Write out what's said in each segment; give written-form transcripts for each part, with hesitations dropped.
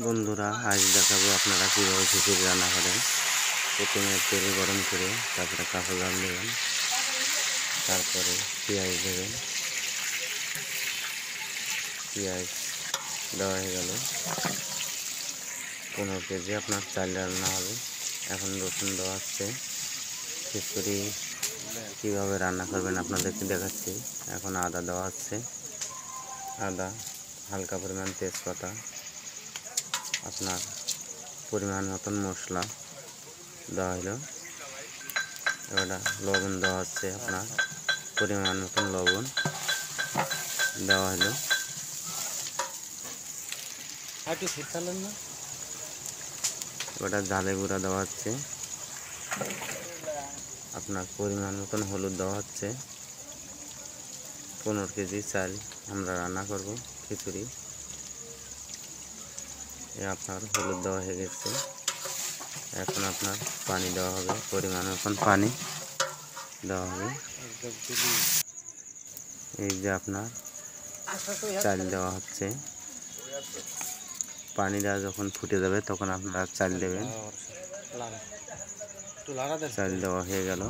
বন্ধুরা, আজ দেখাবো আপনারা কীভাবে খিচুড়ি রান্না করেন। প্রথমে তেল গরম করে তারপরে কাঁচা জাল দেবেন, তারপরে পেঁয়াজ দেবেন। পেঁয়াজ দেওয়া হয়ে গেল। 15 কেজি আপনার চাল রান্না হবে। এখন রসুন দেওয়া হচ্ছে। খিচুড়ি কীভাবে রান্না করবেন আপনাদেরকে দেখাচ্ছি। এখন আদা দেওয়া হচ্ছে। আদা, হালকা পরিমাণ তেজপাতা, আপনার পরিমাণ মতন মশলা দেওয়া হলো। এবার লবণ দেওয়া হচ্ছে, আপনার পরিমাণ মতন লবণ দেওয়া হলো। এবার ঝালে গুঁড়া দেওয়া হচ্ছে, আপনার পরিমাণ মতন হলুদ দেওয়া হচ্ছে। 15 কেজি চাল আমরা রান্না করব খিচুড়ি। আপনার হলুদ দেওয়া হয়ে গেছে। এখন আপনার পানি দেওয়া হবে, পরিমাণ মতন পানি দেওয়া হবে। এই যে আপনার চাল দেওয়া হচ্ছে। পানিটা যখন ফুটে যাবে তখন আপনারা চাল দেবেন। চাল দেওয়া হয়ে গেল।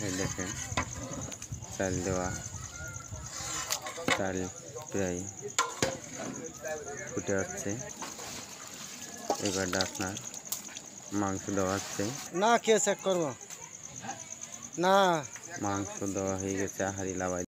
এই দেখেন চাল দেওয়া, চাল প্রায় ফুটে আসছে। এবারটা আপনার মাংস দেওয়া হচ্ছে। না কে চেক করবো না, মাংস দেওয়া হয়ে গেছে হাঁড়ি লাগাই।